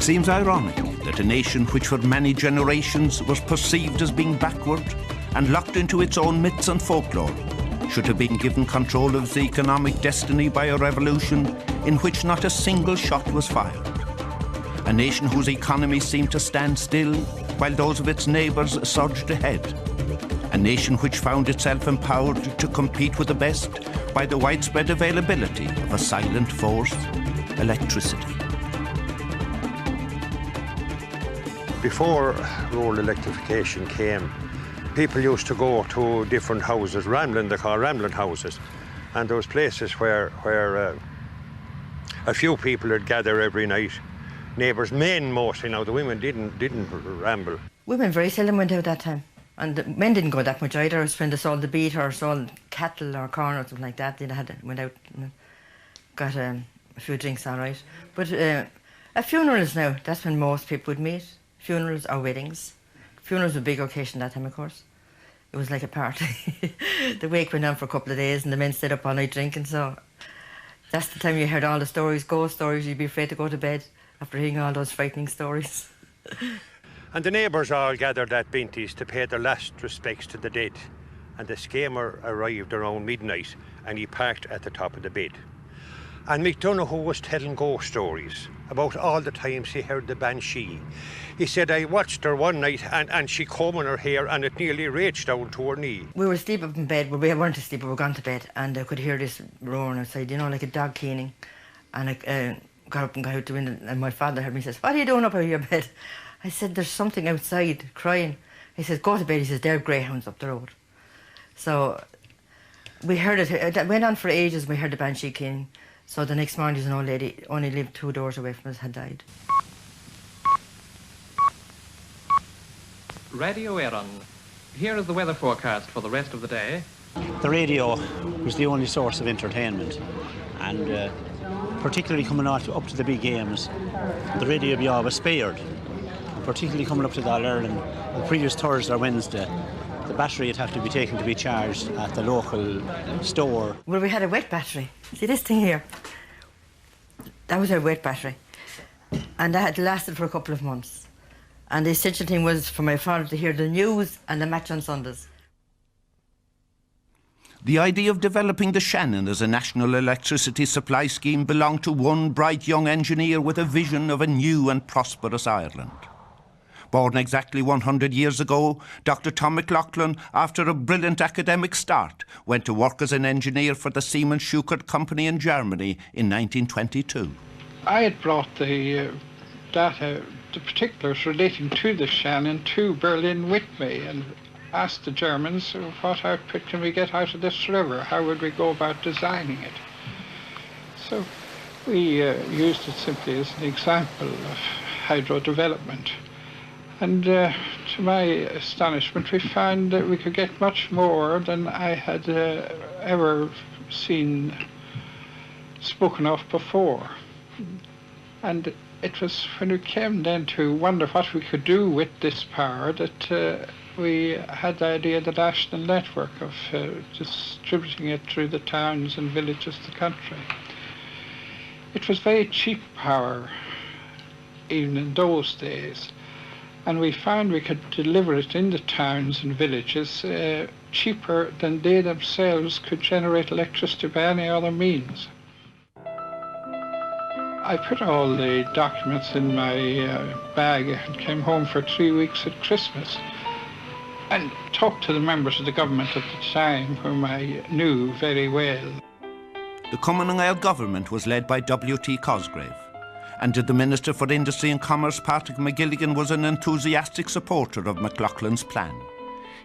It seems ironic that a nation which for many generations was perceived as being backward and locked into its own myths and folklore should have been given control of its economic destiny by a revolution in which not a single shot was fired. A nation whose economy seemed to stand still while those of its neighbours surged ahead. A nation which found itself empowered to compete with the best by the widespread availability of a silent force, electricity. Before rural electrification came, people used to go to different houses, rambling, they call rambling houses, and there was places where a few people would gather every night. Neighbours, men mostly. Now the women didn't ramble. Women very seldom went out that time, and the men didn't go that much either. It was when they sold the beet or sold cattle or corn or something like that. They went out, and got a few drinks, all right. But at funerals now, that's when most people would meet. Funerals or weddings. Funerals were a big occasion that time, of course. It was like a party. The wake went on for a couple of days and the men stayed up all night drinking, so that's the time you heard all the stories, ghost stories. You'd be afraid to go to bed after hearing all those frightening stories. And the neighbours all gathered at Binty's to pay their last respects to the dead. And the schemer arrived around midnight and he parked at the top of the bed. And McDonough was telling ghost stories about all the times he heard the Banshee. He said, I watched her one night and she combed her hair and it nearly reached down to her knee. We were asleep up in bed, well, we weren't asleep, we were gone to bed, and I could hear this roaring outside, you know, like a dog cleaning. And I got up and got out the window, and my father heard me and says, what are you doing up out of your bed? I said, there's something outside crying. He says, go to bed. He says, there are greyhounds up the road. So we heard it. It went on for ages. We heard the Banshee cleaning. So the next morning, there's an old lady, only lived 2 doors away from us, had died. Radio Eireann. Here is the weather forecast for the rest of the day. The radio was the only source of entertainment, and particularly coming up to the big games, the radio would be always spared. Particularly coming up to Dail Eireann, the previous Thursday or Wednesday, the battery would have to be taken to be charged at the local store. Well, we had a wet battery. See this thing here? That was our wet battery. And that had lasted for a couple of months. And the essential thing was for my father to hear the news and the match on Sundays. The idea of developing the Shannon as a national electricity supply scheme belonged to one bright young engineer with a vision of a new and prosperous Ireland. Born exactly 100 years ago, Dr. Tom McLaughlin, after a brilliant academic start, went to work as an engineer for the Siemens Schuckert company in Germany in 1922. I had brought the data, the particulars relating to the Shannon, to Berlin with me and asked the Germans, what output can we get out of this river? How would we go about designing it? So we used it simply as an example of hydro development. And to my astonishment, we found that we could get much more than I had ever seen spoken of before. And it was when we came then to wonder what we could do with this power that we had the idea of the national network of distributing it through the towns and villages of the country. It was very cheap power, even in those days. And we found we could deliver it in the towns and villages cheaper than they themselves could generate electricity by any other means. I put all the documents in my bag and came home for 3 weeks at Christmas and talked to the members of the government at the time, whom I knew very well. The Cumann Gael government was led by W.T. Cosgrave, and the Minister for Industry and Commerce, Patrick McGilligan, was an enthusiastic supporter of McLaughlin's plan.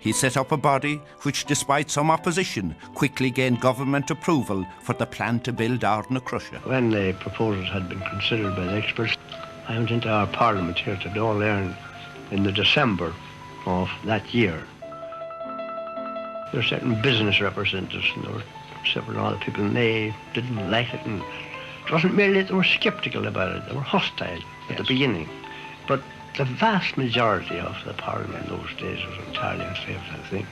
He set up a body which, despite some opposition, quickly gained government approval for the plan to build Ardnacrusha. When the proposals had been considered by the experts, I went into our Parliament here to Dail Eireann in the December of that year. There were certain business representatives and there were several other people, and they didn't like it. And it wasn't merely that they were sceptical about it, they were hostile at the beginning. But the vast majority of the Parliament in those days was entirely in favour of the thing.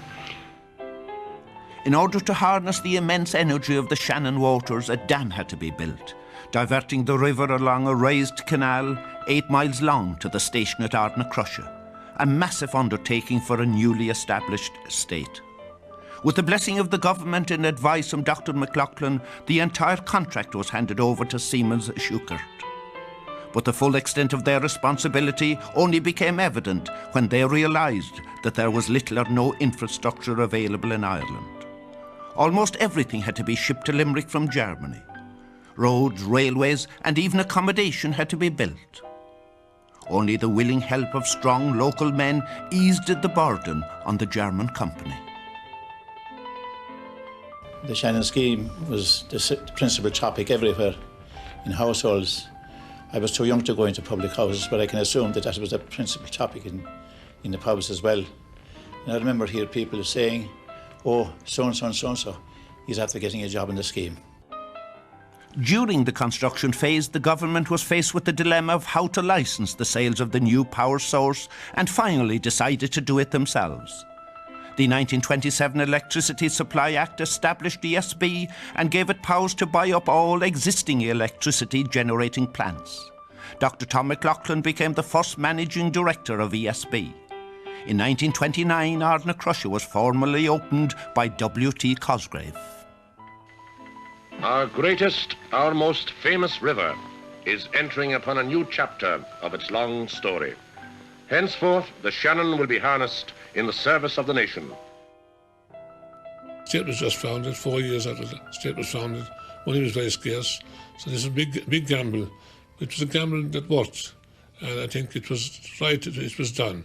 In order to harness the immense energy of the Shannon waters, a dam had to be built. diverting the river along a raised canal 8 miles long to the station at Ardnacrusha, a massive undertaking for a newly established state. With the blessing of the government and advice from Dr. McLaughlin, the entire contract was handed over to Siemens Schuckert. But the full extent of their responsibility only became evident when they realised that there was little or no infrastructure available in Ireland. Almost everything had to be shipped to Limerick from Germany. Roads, railways, and even accommodation had to be built. Only the willing help of strong local men eased the burden on the German company. The Shannon Scheme was the principal topic everywhere in households. I was too young to go into public houses, but I can assume that that was the principal topic in the pubs as well. And I remember hearing people saying, oh, so-and-so and so-and-so, he's after getting a job in the scheme. During the construction phase, the government was faced with the dilemma of how to licence the sales of the new power source and finally decided to do it themselves. The 1927 Electricity Supply Act established ESB and gave it powers to buy up all existing electricity generating plants. Dr. Tom McLaughlin became the first managing director of ESB. In 1929, Ardnacrusha was formally opened by W.T. Cosgrave. Our greatest, our most famous river is entering upon a new chapter of its long story. Henceforth, the Shannon will be harnessed in the service of the nation. The state was just founded, 4 years after the state was founded. Money was very scarce, so this is a big gamble. It was a gamble that worked, and I think it was right it was done.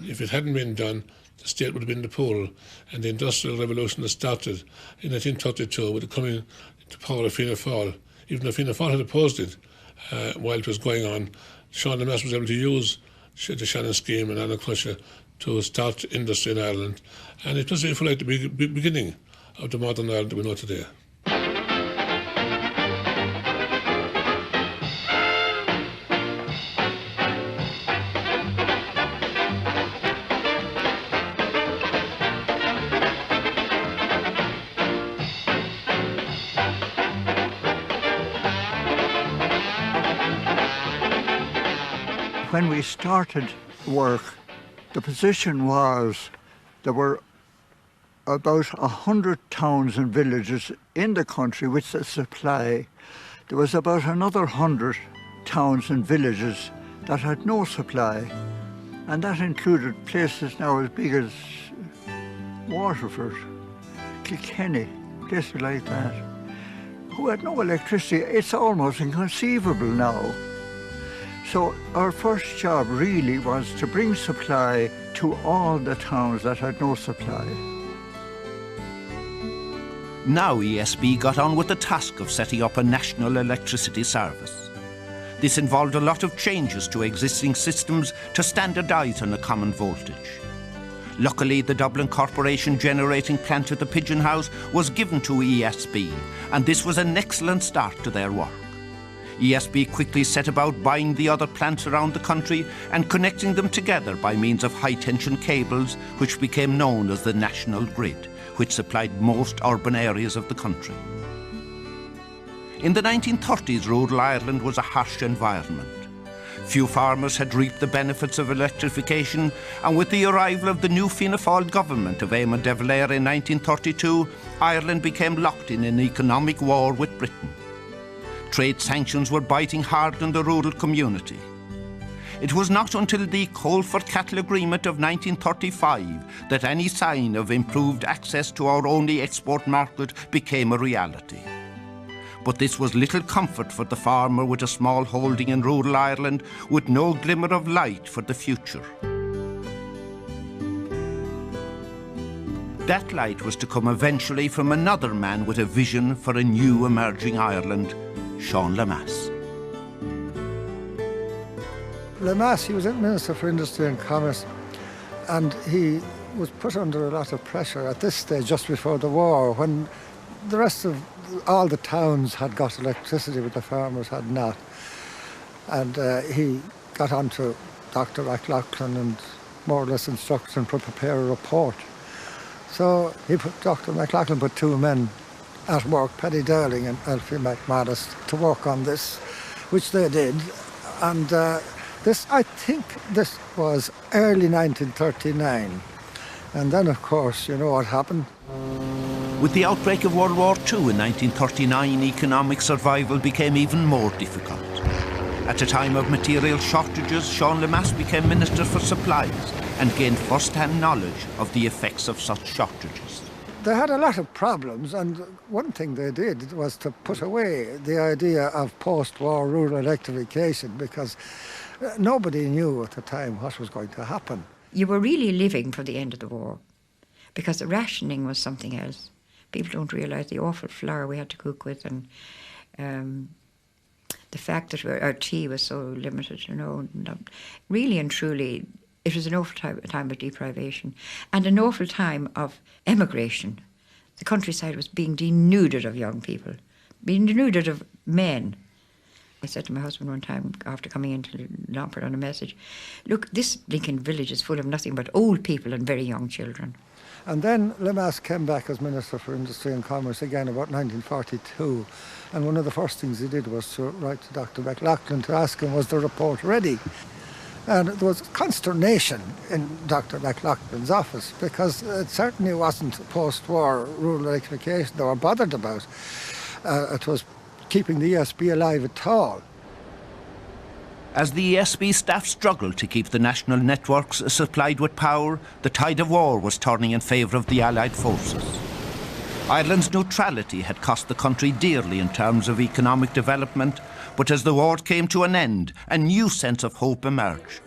If it hadn't been done, the state would have been the pole, and the Industrial Revolution that started in 1932 with the coming to power of Fianna Fáil. Even though Fianna Fáil had opposed it while it was going on, Sean Lemass was able to use the Shannon Scheme and Ardnacrusha to start industry in Ireland, and it was, if you like, the beginning of the modern Ireland that we know today. When we started work, the position was there were about 100 towns and villages in the country with the supply. There was about another 100 towns and villages that had no supply, and that included places now as big as Waterford, Kilkenny, places like that, who had no electricity. It's almost inconceivable now. So our first job really was to bring supply to all the towns that had no supply. Now ESB got on with the task of setting up a national electricity service. This involved a lot of changes to existing systems to standardise on a common voltage. Luckily, the Dublin Corporation generating plant at the Pigeon House was given to ESB, and this was an excellent start to their work. ESB quickly set about buying the other plants around the country and connecting them together by means of high-tension cables, which became known as the national grid, which supplied most urban areas of the country. In the 1930s, rural Ireland was a harsh environment. Few farmers had reaped the benefits of electrification, and with the arrival of the new Fianna Fáil government of Eamon de Valera in 1932, Ireland became locked in an economic war with Britain. Trade sanctions were biting hard on the rural community. It was not until the Coal for Cattle Agreement of 1935 that any sign of improved access to our only export market became a reality. But this was little comfort for the farmer with a small holding in rural Ireland with no glimmer of light for the future. That light was to come eventually from another man with a vision for a new emerging Ireland, Sean Lemass. Lemass, he was Minister for Industry and Commerce, and he was put under a lot of pressure at this stage, just before the war, when the rest of all the towns had got electricity, but the farmers had not. And he got on to Dr. McLaughlin and more or less instructed him to prepare a report. So Dr. McLaughlin put two men at work, Paddy Lowry and Alfie McManus, to work on this, which they did. And I think this was early 1939. And then, of course, you know what happened. With the outbreak of World War II in 1939, economic survival became even more difficult. At a time of material shortages, Sean Lemass became Minister for Supplies and gained first-hand knowledge of the effects of such shortages. They had a lot of problems, and one thing they did was to put away the idea of post-war rural electrification, because nobody knew at the time what was going to happen. You were really living for the end of the war, because the rationing was something else. People don't realise the awful flour we had to cook with, and the fact that our tea was so limited, you know. Really and truly, it was an awful time of deprivation and an awful time of emigration. The countryside was being denuded of young people, being denuded of men. I said to my husband one time after coming into Lomford on a message, look, this Lincoln village is full of nothing but old people and very young children. And then Lemass came back as Minister for Industry and Commerce again about 1942. And one of the first things he did was to write to Dr. McLaughlin to ask him, was the report ready? And there was consternation in Dr. McLaughlin's office, because it certainly wasn't post-war rural electrification they were bothered about. It was keeping the ESB alive at all. As the ESB staff struggled to keep the national networks supplied with power, the tide of war was turning in favour of the Allied forces. Ireland's neutrality had cost the country dearly in terms of economic development, but as the war came to an end, a new sense of hope emerged.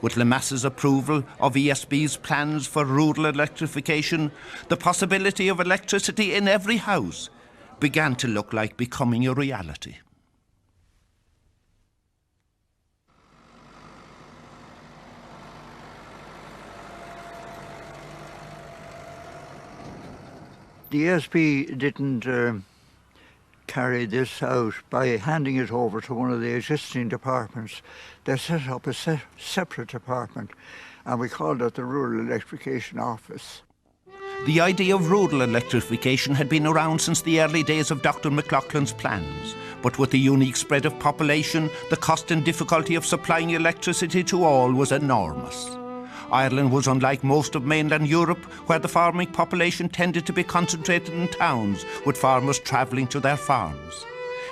With Lemass's approval of ESB's plans for rural electrification, the possibility of electricity in every house began to look like becoming a reality. The ESB didn't carry this out by handing it over to one of the existing departments. They set up a separate department, and we called it the Rural Electrification Office. The idea of rural electrification had been around since the early days of Dr. McLaughlin's plans, but with the unique spread of population, the cost and difficulty of supplying electricity to all was enormous. Ireland was unlike most of mainland Europe, where the farming population tended to be concentrated in towns, with farmers travelling to their farms.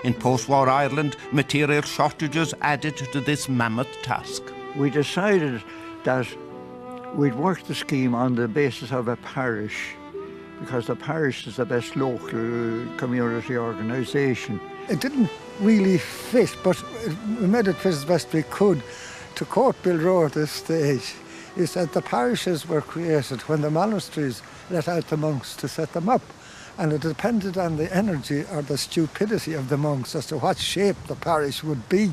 In post-war Ireland, material shortages added to this mammoth task. We decided that we'd work the scheme on the basis of a parish, because the parish is the best local community organisation. It didn't really fit, but we made it fit as best we could. To quote Bill Rowe at this stage, he said the parishes were created when the monasteries let out the monks to set them up, and it depended on the energy or the stupidity of the monks as to what shape the parish would be.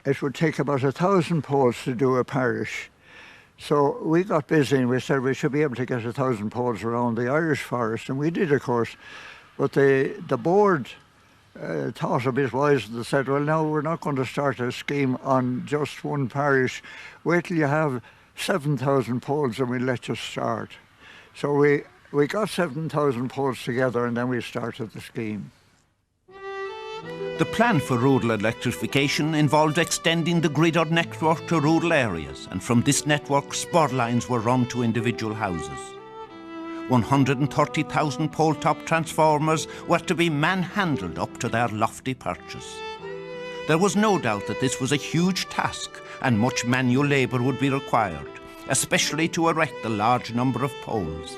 It would take about 1,000 poles to do a parish. So we got busy and we said we should be able to get 1,000 poles around the Irish forest, and we did, of course. But the board thought a bit wise and said, well, no, we're not going to start a scheme on just one parish. Wait till you have 7,000 poles and we'll let you start. So we got 7,000 poles together, and then we started the scheme. The plan for rural electrification involved extending the grid or network to rural areas, and from this network spur lines were run to individual houses. 130,000 pole-top transformers were to be manhandled up to their lofty perches. There was no doubt that this was a huge task, and much manual labour would be required, especially to erect the large number of poles.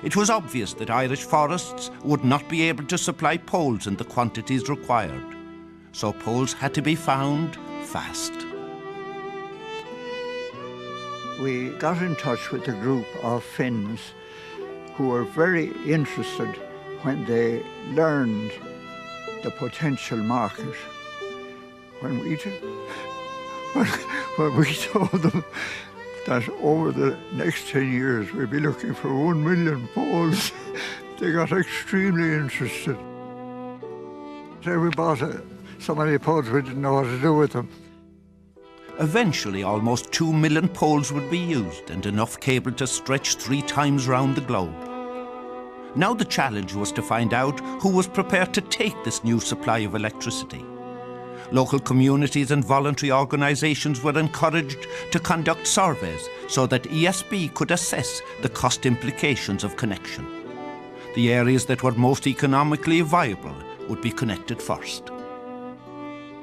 It was obvious that Irish forests would not be able to supply poles in the quantities required, so poles had to be found fast. We got in touch with a group of Finns who were very interested when they learned the potential market. When we told them that over the next 10 years we'd be looking for 1 million poles, they got extremely interested. So we bought so many poles we didn't know what to do with them. Eventually, almost 2 million poles would be used, and enough cable to stretch 3 times round the globe. Now the challenge was to find out who was prepared to take this new supply of electricity. Local communities and voluntary organisations were encouraged to conduct surveys so that ESB could assess the cost implications of connection. The areas that were most economically viable would be connected first.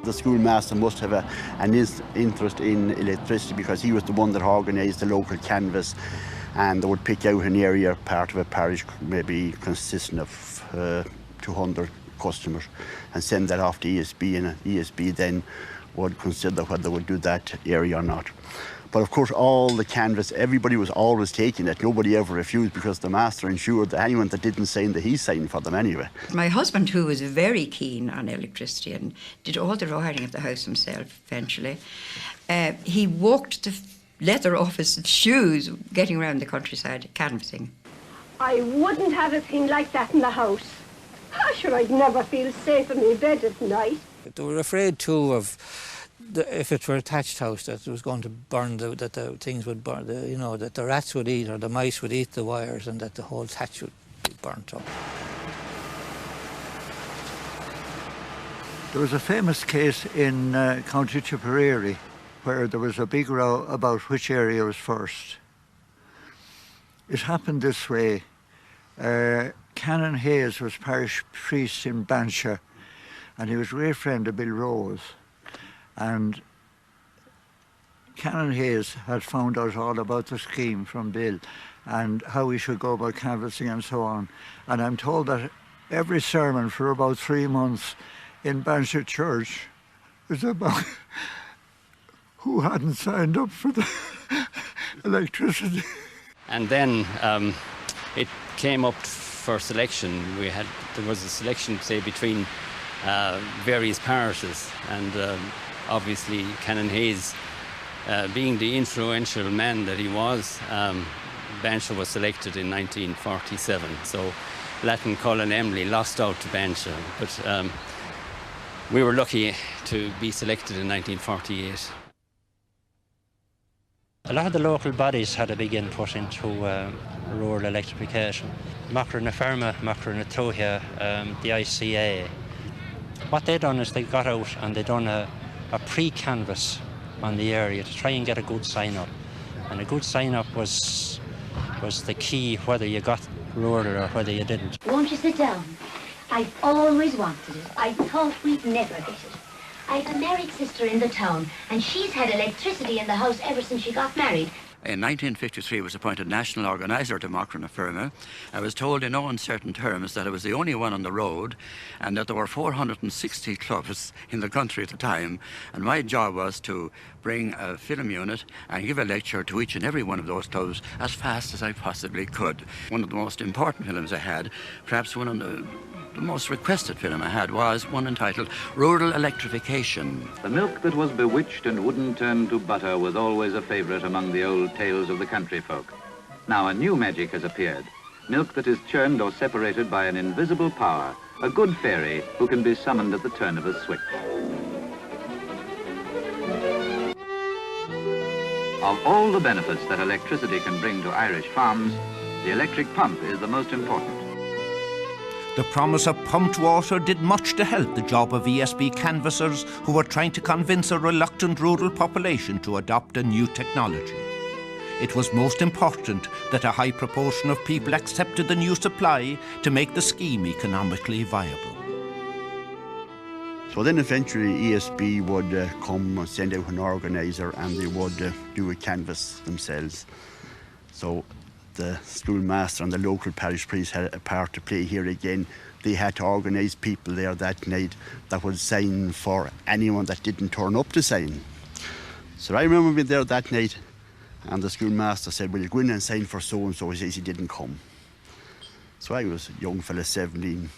The schoolmaster must have an interest in electricity because he was the one that organised the local canvass, and they would pick out an area, part of a parish, maybe consisting of 200 customers, and send that off to ESB, and ESB then would consider whether they would do that area or not. But of course, all the canvass, everybody was always taking it. Nobody ever refused because the master ensured that anyone that didn't sign, that he signed for them anyway. My husband, who was very keen on electricity and did all the wiring of the house himself eventually, he walked the leather off his shoes getting around the countryside canvassing. I wouldn't have a thing like that in the house. Sure, I'd never feel safe in my bed at night. They were afraid too of, if it were a thatched house, that it was going to burn, that the things would burn, you know, that the rats would eat or the mice would eat the wires and that the whole thatch would be burnt up. There was a famous case in County Tipperary where there was a big row about which area was first. It happened this way. Canon Hayes was parish priest in Banshee, and he was a great friend of Bill Rose. And Canon Hayes had found out all about the scheme from Bill and how we should go about canvassing and so on. And I'm told that every sermon for about 3 months in Banshee Church was about who hadn't signed up for the electricity. And then it came up for selection. There was a selection, say, between various parishes, and obviously Canon Hayes, being the influential man that he was, Banshee was selected in 1947. So Latin Cullen Emily lost out to Banshee, but we were lucky to be selected in 1948. A lot of the local bodies had a big input into rural electrification. McLaughlin na Ferma, McLaughlin na Trohia, the ICA. What they done is they got out and they done a pre-canvass on the area to try and get a good sign-up. And a good sign-up was the key, whether you got rural or whether you didn't. Won't you sit down? I've always wanted it. I thought we'd never get it. I've a married sister in the town, and she's had electricity in the house ever since she got married. In 1953, I was appointed national organiser to Macron na Ferma. I was told in no uncertain terms that I was the only one on the road and that there were 460 clubs in the country at the time, and my job was to bring a film unit and give a lecture to each and every one of those clubs as fast as I possibly could. One of the most important films I had, perhaps one of the most requested film I had, was one entitled Rural Electrification. The milk that was bewitched and wouldn't turn to butter was always a favourite among the old tales of the country folk. Now a new magic has appeared. Milk that is churned or separated by an invisible power, a good fairy who can be summoned at the turn of a switch. Of all the benefits that electricity can bring to Irish farms, the electric pump is the most important. The promise of pumped water did much to help the job of ESB canvassers who were trying to convince a reluctant rural population to adopt a new technology. It was most important that a high proportion of people accepted the new supply to make the scheme economically viable. So then eventually ESB would come and send out an organiser, and they would do a canvass themselves. So the schoolmaster and the local parish priest had a part to play here again. They had to organise people there that night that would sign for anyone that didn't turn up to sign. So I remember being there that night, and the schoolmaster said, "Will you go in and sign for so-and-so?" He says he didn't come. So I was a young fella, 17,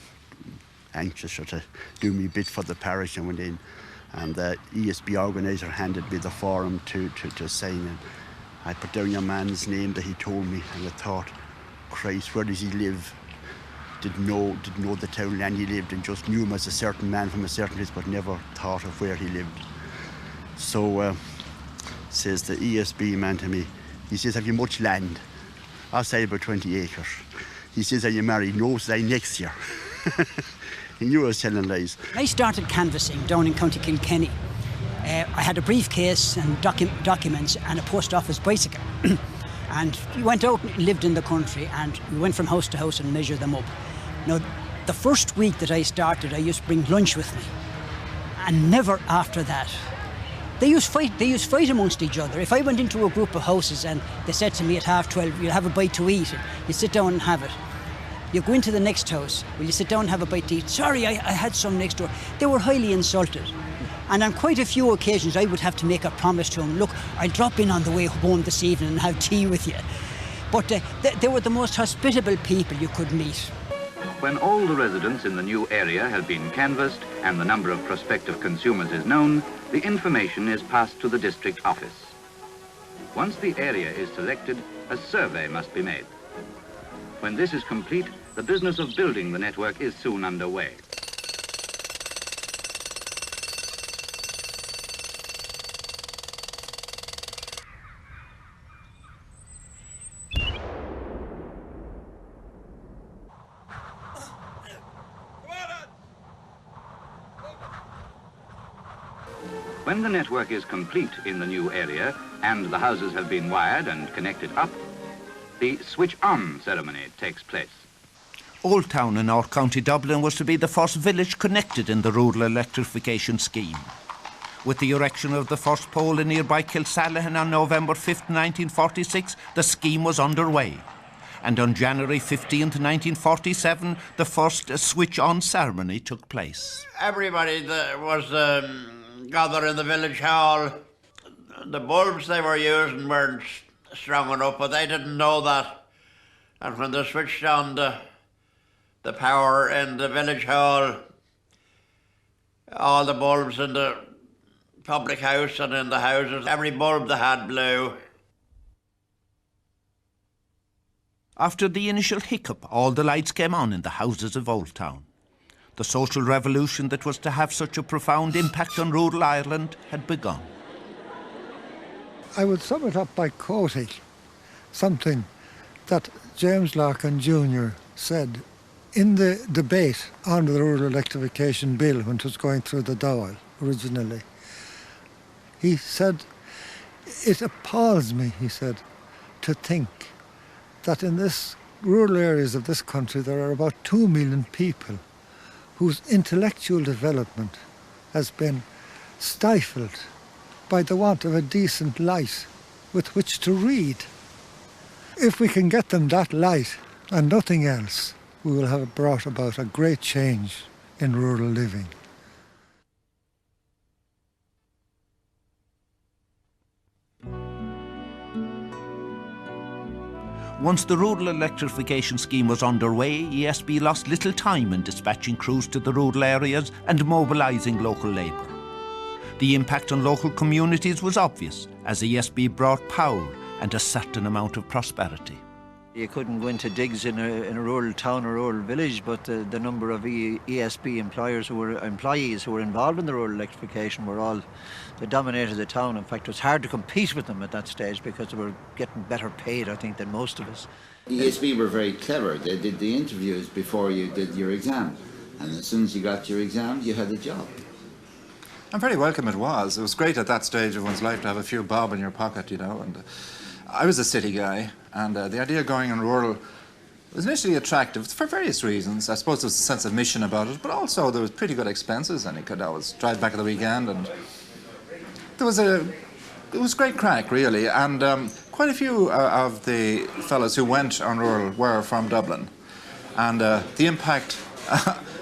anxious to do me bit for the parish, and went in. And the ESB organiser handed me the form to sign. And I put down your man's name that he told me, and I thought, Christ, where does he live? Didn't know the townland he lived in, just knew him as a certain man from a certain place, but never thought of where he lived. So says the ESB man to me, he says, "Have you much land?" I say about 20 acres. He says, are you married? No, says I next year. He knew I was telling lies. I started canvassing down in County Kilkenny. I had a briefcase and documents and a post office bicycle. And we went out and lived in the country, and we went from house to house and measured them up. Now, the first week that I started, I used to bring lunch with me. And never after that. They used to fight amongst each other. If I went into a group of houses and they said to me at 12:30, you'll have a bite to eat, you sit down and have it. You go into the next house, will you sit down and have a bite to eat? Sorry, I had some next door. They were highly insulted. And on quite a few occasions, I would have to make a promise to them, look, I'll drop in on the way home this evening and have tea with you. But they were the most hospitable people you could meet. When all the residents in the new area have been canvassed and the number of prospective consumers is known, the information is passed to the district office. Once the area is selected, a survey must be made. When this is complete, the business of building the network is soon underway. When the network is complete in the new area and the houses have been wired and connected up, the switch-on ceremony takes place. Old Town in North County Dublin was to be the first village connected in the rural electrification scheme. With the erection of the first pole in nearby Kilsallaghan on November 5th, 1946, the scheme was underway. And on January 15th, 1947, the first switch-on ceremony took place. Everybody that was gathered in the village hall. The bulbs they were using weren't strong enough, but they didn't know that. And when they switched on the power in the village hall, all the bulbs in the public house and in the houses, every bulb they had blew. After the initial hiccup, all the lights came on in the houses of Old Town. The social revolution that was to have such a profound impact on rural Ireland had begun. I would sum it up by quoting something that James Larkin Jr. said in the debate on the Rural Electrification Bill when it was going through the Dáil originally. He said, it appalls me, he said, to think that in this rural areas of this country there are about 2 million people whose intellectual development has been stifled by the want of a decent light with which to read. If we can get them that light and nothing else, we will have brought about a great change in rural living. Once the rural electrification scheme was underway, ESB lost little time in dispatching crews to the rural areas and mobilising local labour. The impact on local communities was obvious, as ESB brought power and a certain amount of prosperity. You couldn't go into digs in a rural town or rural village, but the number of ESB employees who were involved in the rural electrification they dominated the town. In fact, it was hard to compete with them at that stage because they were getting better paid, I think, than most of us. ESB were very clever. They did the interviews before you did your exam, and as soon as you got your exam, you had a job. And very welcome it was. It was great at that stage of one's life to have a few bob in your pocket, you know. And I was a city guy, and the idea of going in rural was initially attractive for various reasons. I suppose there was a sense of mission about it, but also there was pretty good expenses, and you could always drive back at the weekend, and it was great crack, really. And quite a few of the fellows who went on rural were from Dublin, and the impact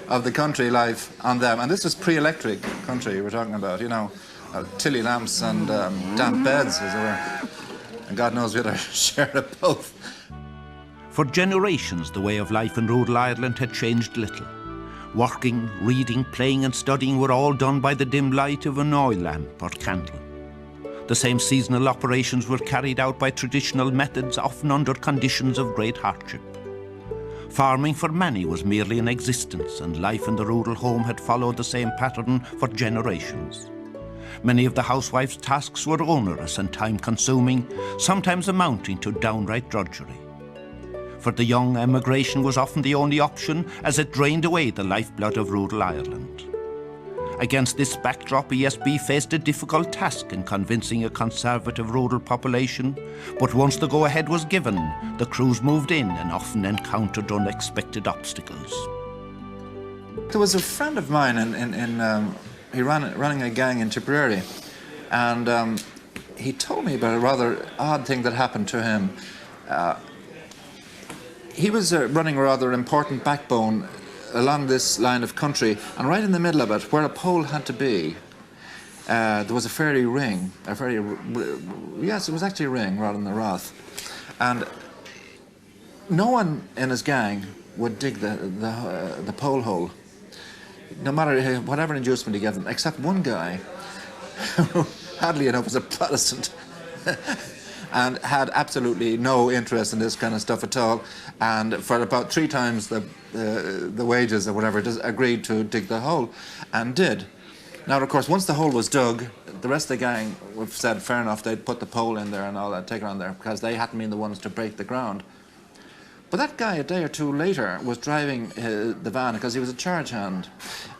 of the country life on them, and this was pre-electric country we're talking about, you know, tilly lamps and damp beds, as it were. And God knows we had our share of both. For generations, the way of life in rural Ireland had changed little. Working, reading, playing and studying were all done by the dim light of an oil lamp or candle. The same seasonal operations were carried out by traditional methods, often under conditions of great hardship. Farming for many was merely an existence, and life in the rural home had followed the same pattern for generations. Many of the housewives' tasks were onerous and time-consuming, sometimes amounting to downright drudgery. For the young, emigration was often the only option, as it drained away the lifeblood of rural Ireland. Against this backdrop, ESB faced a difficult task in convincing a conservative rural population, but once the go-ahead was given, the crews moved in and often encountered unexpected obstacles. There was a friend of mine he running a gang in Tipperary, and he told me about a rather odd thing that happened to him. He was running a rather important backbone along this line of country, and right in the middle of it, where a pole had to be, there was a fairy ring. Yes, it was actually a ring rather than a rath. And no one in his gang would dig the pole hole, no matter whatever inducement he gave them, except one guy who, oddly enough, was a Protestant and had absolutely no interest in this kind of stuff at all, and for about 3 times the wages or whatever, just agreed to dig the hole, and did. Now, of course, once the hole was dug, the rest of the gang said, fair enough, they'd put the pole in there and all that, take it on there, because they hadn't been the ones to break the ground. But that guy, a day or two later, was driving the van, because he was a charge hand,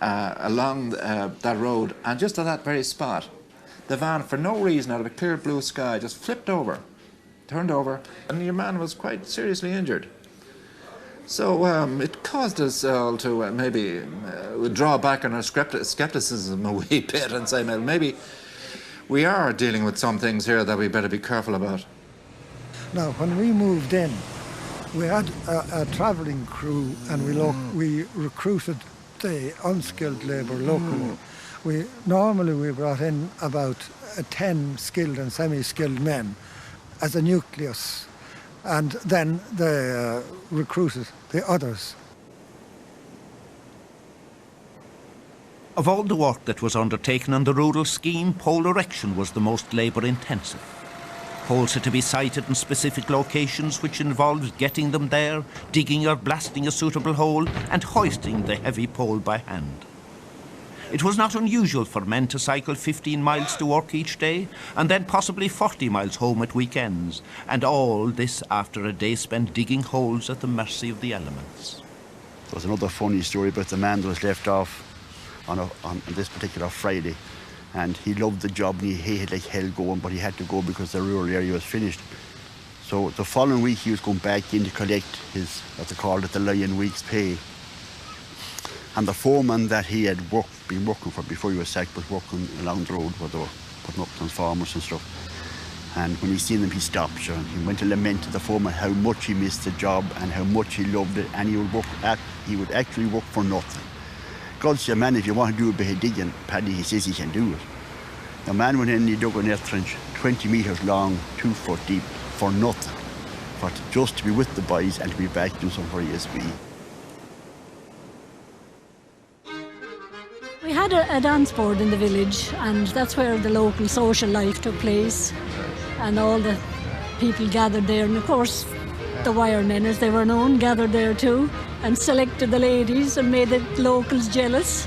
along that road, and just at that very spot, the van, for no reason, out of a clear blue sky, just flipped over, turned over, and your man was quite seriously injured. So it caused us all to maybe draw back on our skepticism a wee bit and say, well, maybe we are dealing with some things here that we better be careful about. Now, when we moved in, we had a travelling crew, and we recruited the unskilled labour locally. Normally we brought in about 10 skilled and semi-skilled men as a nucleus, and then they recruited the others. Of all the work that was undertaken on the rural scheme, pole erection was the most labour-intensive. Poles had to be sited in specific locations, which involved getting them there, digging or blasting a suitable hole, and hoisting the heavy pole by hand. It was not unusual for men to cycle 15 miles to work each day, and then possibly 40 miles home at weekends, and all this after a day spent digging holes at the mercy of the elements. There was another funny story about the man that was left off on this particular Friday, and he loved the job and he hated like hell going, but he had to go because the rural area was finished. So the following week he was going back in to collect his, what they called it, the Lion Week's pay. And the foreman that he had been working for before he was sacked was working along the road where they were putting up transformers and stuff. And when he seen them, he stopped, sure, and he went to lament to the foreman how much he missed the job and how much he loved it, and he would actually work for nothing. God said, man, if you want to do a bit of digging, Paddy, he says he can do it. The man went in and he dug an earth trench 20 metres long, 2 foot deep, for nothing, but just to be with the boys and to be back doing something for ESB. We had a dance board in the village, and that's where the local social life took place, and all the people gathered there, and of course the wiremen, as they were known, gathered there too, and selected the ladies and made the locals jealous,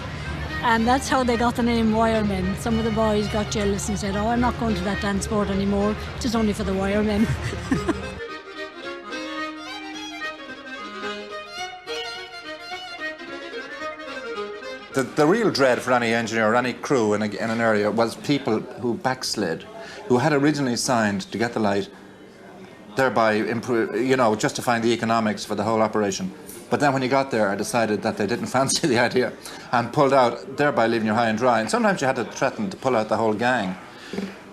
and that's how they got the name wiremen. Some of the boys got jealous and said, oh, I'm not going to that dance board anymore, it's just only for the wiremen. The real dread for any engineer or any crew in an area was people who backslid, who had originally signed to get the light, thereby justifying the economics for the whole operation. But then when you got there, I decided that they didn't fancy the idea and pulled out, thereby leaving you high and dry. And sometimes you had to threaten to pull out the whole gang.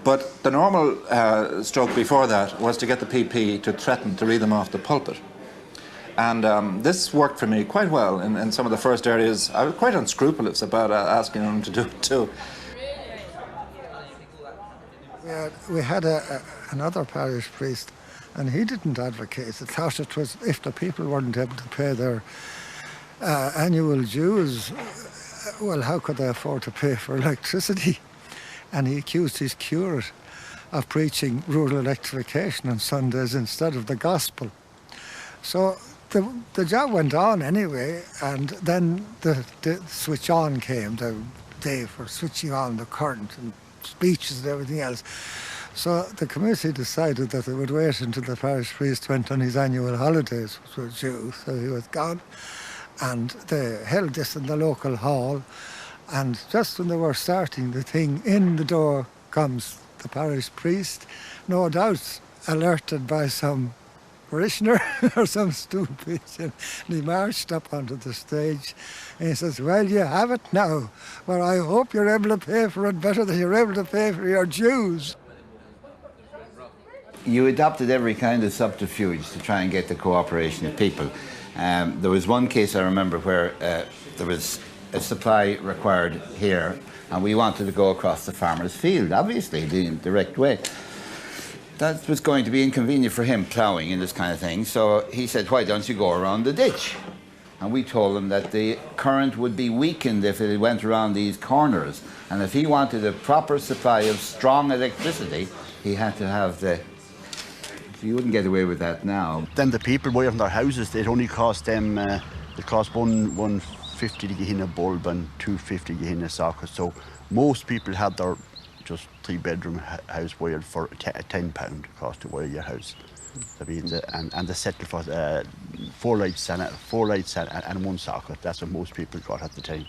But the normal stroke before that was to get the PP to threaten to read them off the pulpit. And this worked for me quite well in some of the first areas. I was quite unscrupulous about asking them to do it too. We had another parish priest, and he didn't advocate it. He thought it was, if the people weren't able to pay their annual dues, well, how could they afford to pay for electricity? And he accused his curate of preaching rural electrification on Sundays instead of the gospel. So the job went on anyway, and then the switch-on came, the day for switching on the current and speeches and everything else. So the committee decided that they would wait until the parish priest went on his annual holidays, which were due, so he was gone. And they held this in the local hall, and just when they were starting the thing, in the door comes the parish priest, no doubt alerted by some parishioner or some stupid, and he marched up onto the stage and he says, well, you have it now. Well, I hope you're able to pay for it better than you're able to pay for your dues. You adopted every kind of subterfuge to try and get the cooperation of people. There was one case I remember where there was a supply required here and we wanted to go across the farmer's field, obviously, the direct way. That was going to be inconvenient for him, ploughing and this kind of thing, so he said, why don't you go around the ditch? And we told him that the current would be weakened if it went around these corners, and if he wanted a proper supply of strong electricity, he had to have the... You wouldn't get away with that now. Then the people buying their houses, it only cost them, it cost £1.50 to get in a bulb and £2.50 to get in a socket, so most people had their just 3-bedroom house wired for £10 cost to wire your house. I mean, and they settled for 4 lights and 1 socket. That's what most people got at the time.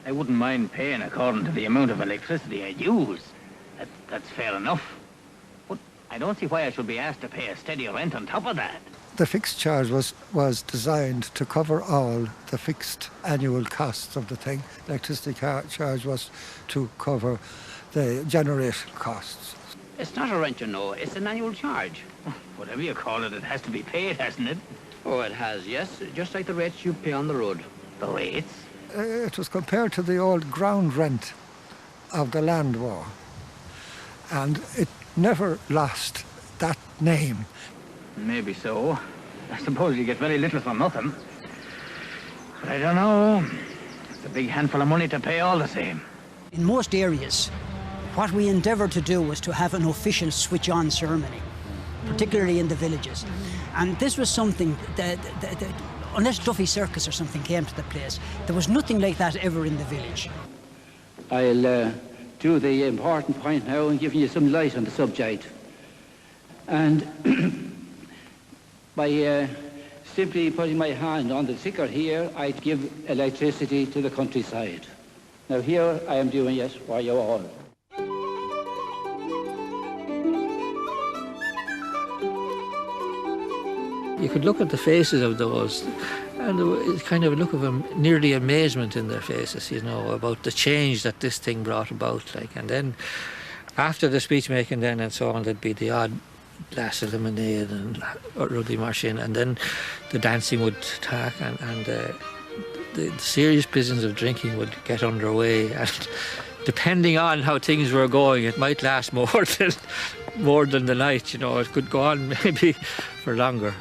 I wouldn't mind paying according to the amount of electricity I use. That's fair enough. But I don't see why I should be asked to pay a steady rent on top of that. The fixed charge was designed to cover all the fixed annual costs of the thing. Electricity charge was to cover the generation costs. It's not a rent, you know, it's an annual charge. Whatever you call it, it has to be paid, hasn't it? Oh, it has, yes, just like the rates you pay on the road. The rates? It was compared to the old ground rent of the land war, and it never lost that name. Maybe so. I suppose you get very little for nothing. But I don't know. It's a big handful of money to pay all the same. In most areas, what we endeavoured to do was to have an official switch-on ceremony, particularly in the villages. And this was something that unless Duffy Circus or something came to the place, there was nothing like that ever in the village. I'll do the important point now and giving you some light on the subject. And by simply putting my hand on the ticker here, I'd give electricity to the countryside. Now here I am doing it for you all. You could look at the faces of those, and there was kind of a look of nearly amazement in their faces, you know, about the change that this thing brought about. Like, and then after the speech making, then and so on, there'd be the odd glass of lemonade and ruddy marchin, and then the dancing would tack, and the serious business of drinking would get underway. And depending on how things were going, it might last more than the night. You know, it could go on maybe for longer.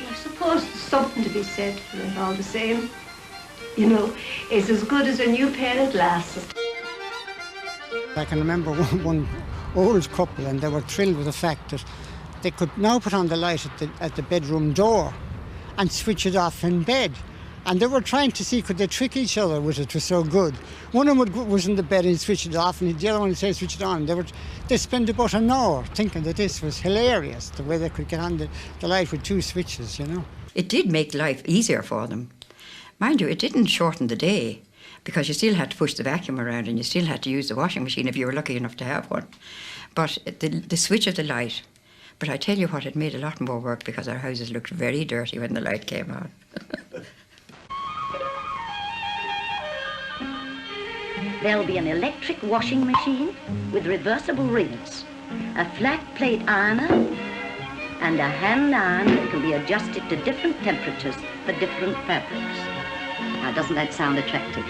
I suppose there's something to be said for it all the same. You know, it's as good as a new pair of glasses. I can remember one old couple, and they were thrilled with the fact that they could now put on the light at the bedroom door and switch it off in bed. And they were trying to see, could they trick each other with it? It was so good. One of them was in the bed and switch it off, and the other one would say switch it on. They spent about an hour thinking that this was hilarious, the way they could get on the light with 2 switches, you know. It did make life easier for them. Mind you, it didn't shorten the day, because you still had to push the vacuum around and you still had to use the washing machine if you were lucky enough to have one. But the switch of the light, but I tell you what, it made a lot more work because our houses looked very dirty when the light came on. There'll be an electric washing machine with reversible rings, a flat plate ironer, and a hand iron that can be adjusted to different temperatures for different fabrics. Now, doesn't that sound attractive?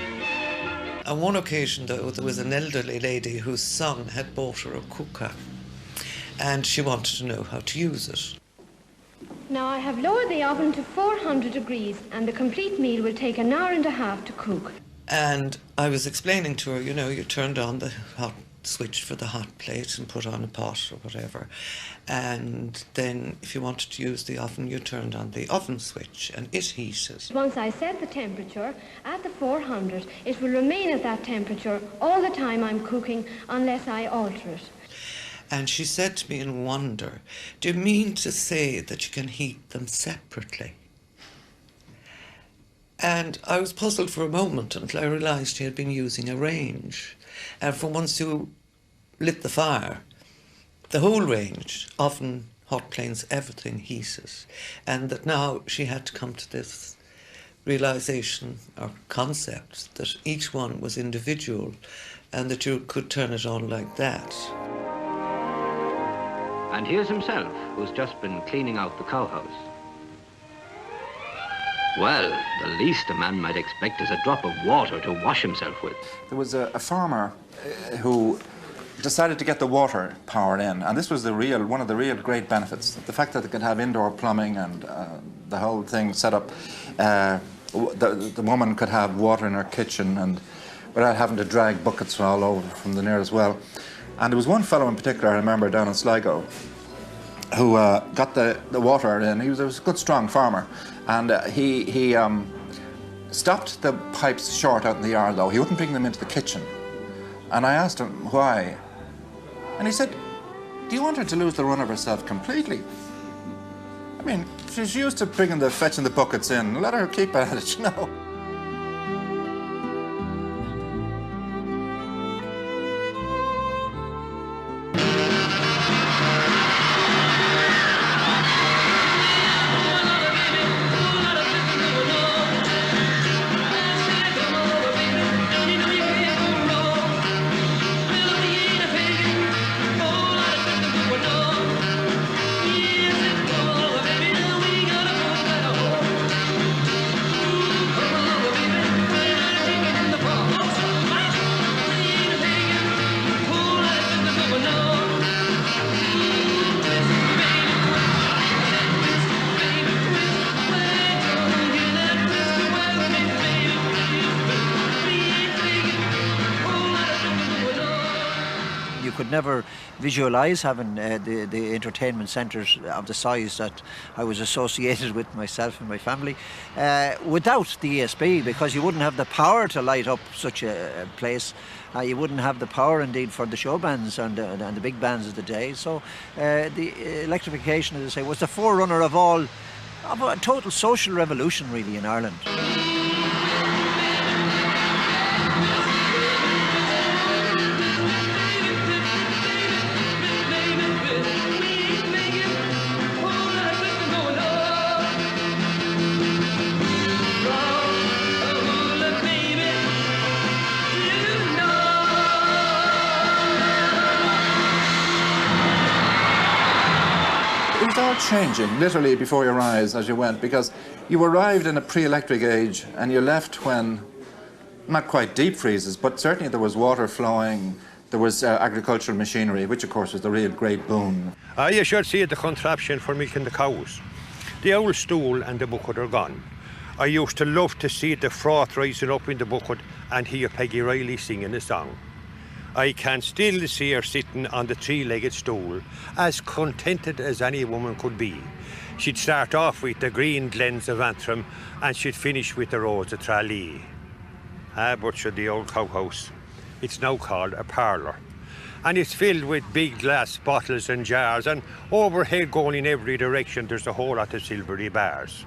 On one occasion, though, there was an elderly lady whose son had bought her a cooker, and she wanted to know how to use it. Now, I have lowered the oven to 400 degrees, and the complete meal will take an hour and a half to cook. And I was explaining to her, you know, you turned on the hot switch for the hot plate and put on a pot or whatever. And then if you wanted to use the oven, you turned on the oven switch and it heated. Once I set the temperature at the 400, it will remain at that temperature all the time I'm cooking unless I alter it. And she said to me in wonder, "Do you mean to say that you can heat them separately?" And I was puzzled for a moment until I realised she had been using a range. And for once you lit the fire, the whole range, oven, hot planes, everything heated. And that now she had to come to this realisation or concept that each one was individual and that you could turn it on like that. And here's himself, who's just been cleaning out the cowhouse. Well, the least a man might expect is a drop of water to wash himself with. There was a farmer who decided to get the water powered in, and this was one of the real great benefits. The fact that they could have indoor plumbing and the whole thing set up. The woman could have water in her kitchen and without having to drag buckets all over from the nearest well. And there was one fellow in particular I remember down in Sligo who got the water in. He was a good, strong farmer. And he stopped the pipes short out in the yard, though. He wouldn't bring them into the kitchen. And I asked him why. And he said, "Do you want her to lose the run of herself completely? I mean, she's used to fetching the buckets in. Let her keep at it, you know." Never visualise having the entertainment centres of the size that I was associated with myself and my family without the ESB, because you wouldn't have the power to light up such a place. You wouldn't have the power indeed for the show bands and the big bands of the day. So the electrification, as I say, was the forerunner of a total social revolution really in Ireland. Changing literally before your eyes as you went, because you arrived in a pre-electric age and you left when, not quite deep freezes, but certainly there was water flowing, there was agricultural machinery, which of course was the real great boon. You should see the contraption for milking the cows. The old stool and the bucket are gone. I used to love to see the froth rising up in the bucket and hear Peggy Riley singing a song. I can still see her sitting on the three-legged stool, as contented as any woman could be. She'd start off with the green glens of Antrim and she'd finish with the roads of Tralee. But sure, the old cowhouse, it's now called a parlour. And it's filled with big glass bottles and jars, and overhead going in every direction there's a whole lot of silvery bars.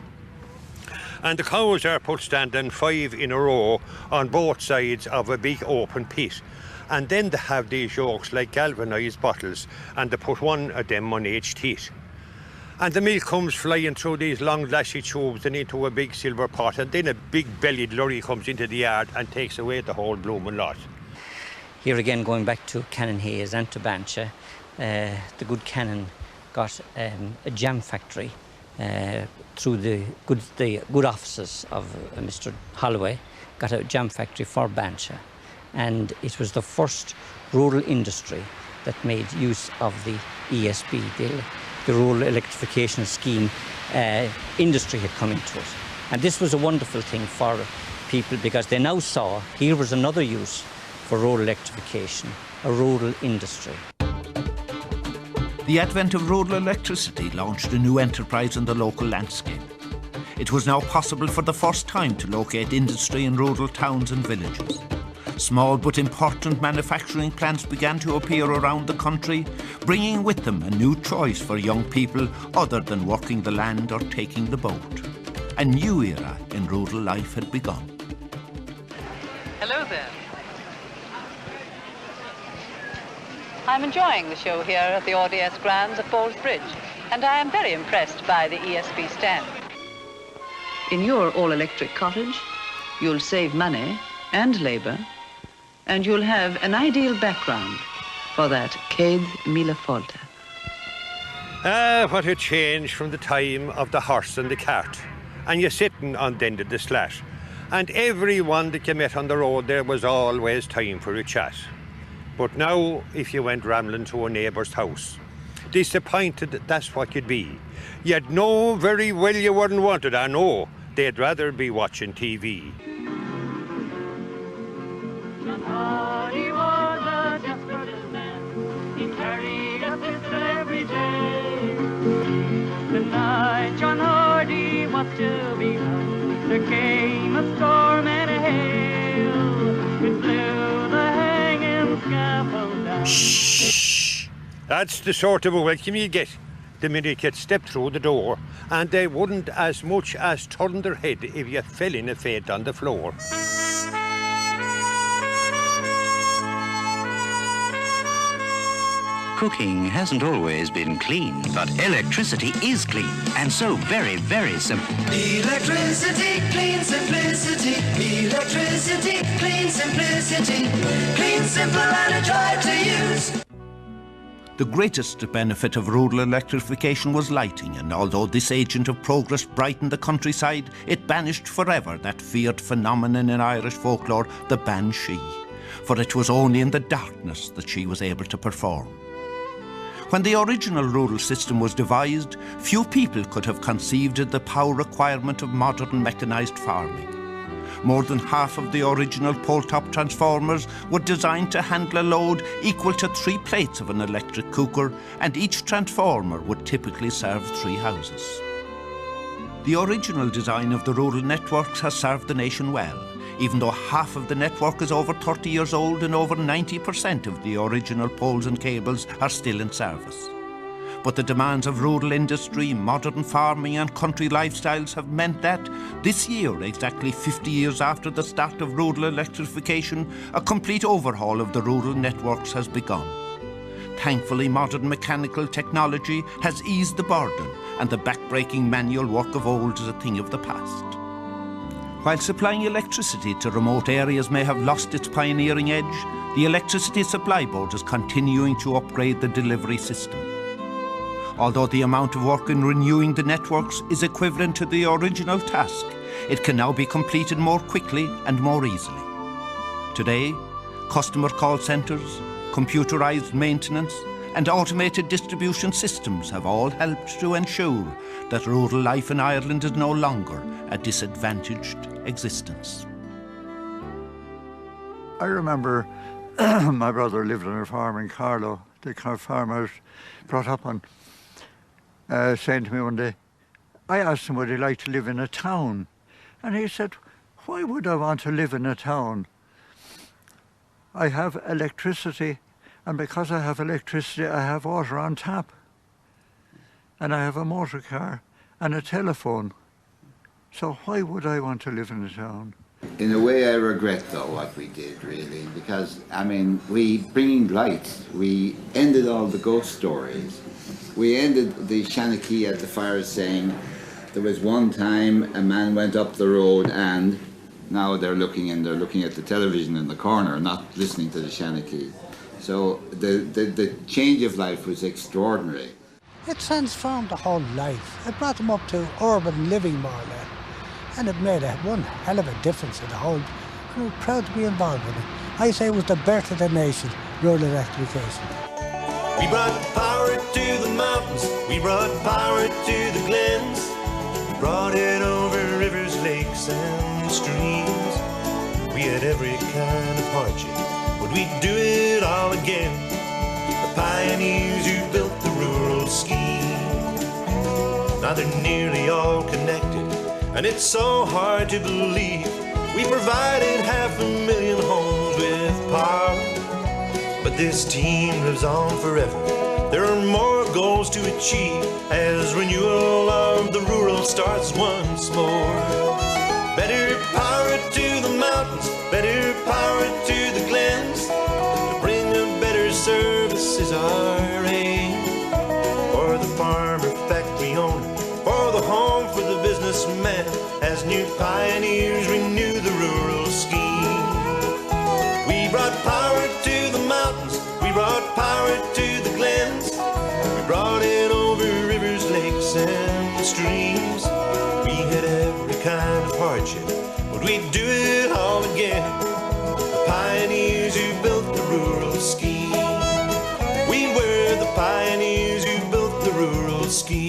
And the cows are put standing 5 in a row on both sides of a big open pit. And then they have these yokes like galvanised bottles, and they put one of them on each teat. And the milk comes flying through these long lashy tubes and into a big silver pot, and then a big bellied lorry comes into the yard and takes away the whole blooming lot. Here again, going back to Canon Hayes and to Banshee, the good Canon got a jam factory through the good offices of Mr. Holloway, got a jam factory for Banshee. And it was the first rural industry that made use of the ESB, the Rural Electrification Scheme. Industry had come into it. And this was a wonderful thing for people, because they now saw here was another use for rural electrification, a rural industry. The advent of rural electricity launched a new enterprise in the local landscape. It was now possible for the first time to locate industry in rural towns and villages. Small but important manufacturing plants began to appear around the country, bringing with them a new choice for young people other than working the land or taking the boat. A new era in rural life had begun. Hello there. I'm enjoying the show here at the ODS grounds at Bowles Bridge, and I am very impressed by the ESB stand. In your all-electric cottage, you'll save money and labour, and you'll have an ideal background for that Céad Míle Fáilte. What a change from the time of the horse and the cart, and you're sitting on the end of the slat, and everyone that you met on the road there was always time for a chat. But now, if you went rambling to a neighbour's house, disappointed that that's what you'd be. You'd know very well you weren't wanted, I know. They'd rather be watching TV. John Hardy was a just man. He carried a pistol every day. The night John Hardy was to be hung, there came a storm and a hail. It blew the hanging scaffold down. Shh! That's the sort of a welcome you get the minute you'd step through the door, and they wouldn't as much as turn their head if you fell in a faint on the floor. Cooking hasn't always been clean, but electricity is clean, and so very, very simple. Electricity, clean simplicity. Electricity, clean simplicity. Clean, simple, and a joy to use. The greatest benefit of rural electrification was lighting, and although this agent of progress brightened the countryside, it banished forever that feared phenomenon in Irish folklore, the Banshee, for it was only in the darkness that she was able to perform. When the original rural system was devised, few people could have conceived the power requirement of modern mechanised farming. More than half of the original pole-top transformers were designed to handle a load equal to 3 plates of an electric cooker, and each transformer would typically serve 3 houses. The original design of the rural networks has served the nation well, even though half of the network is over 30 years old and over 90% of the original poles and cables are still in service. But the demands of rural industry, modern farming and country lifestyles have meant that this year, exactly 50 years after the start of rural electrification, a complete overhaul of the rural networks has begun. Thankfully, modern mechanical technology has eased the burden, and the back-breaking manual work of old is a thing of the past. While supplying electricity to remote areas may have lost its pioneering edge, the Electricity Supply Board is continuing to upgrade the delivery system. Although the amount of work in renewing the networks is equivalent to the original task, it can now be completed more quickly and more easily. Today, customer call centres, computerised maintenance and automated distribution systems have all helped to ensure that rural life in Ireland is no longer a disadvantaged existence. I remember my brother lived on a farm in Carlow. The farm I was brought up on, saying to me one day, I asked him would he like to live in a town, and he said, why would I want to live in a town? I have electricity, and because I have electricity I have water on tap, and I have a motor car and a telephone, so why would I want to live in a town? In a way I regret though what we did really, because I mean we bringing lights, we ended all the ghost stories. We ended the Shanachie at the fire saying there was one time a man went up the road and now they're looking at the television in the corner, not listening to the Shanachie. So the change of life was extraordinary. It transformed the whole life. It brought them up to urban living more or less. And it made one hell of a difference in the whole. We were proud to be involved with it. I say it was the birth of the nation, rural electrification. We brought power to the mountains, we brought power to the glens, we brought it over rivers, lakes and streams. We had every kind of hardship would we do it all again? The pioneers who built the rural scheme. Now they're nearly all connected, and it's so hard to believe. We provided 500,000 homes with power, but this team lives on forever. There are more goals to achieve as renewal of the rural starts once more. Better power to the mountains, better power to the glens. To bring a better service is our aim. For the farmer, factory owner, for the home, for the businessman, as new pioneers renew the rural scheme. We brought power to the mountains, we brought power to the glens. We brought it over rivers, lakes, and streams. We had every kind of hardship, but we'd do it all again. The pioneers who built the rural scheme. We were the pioneers who built the rural scheme.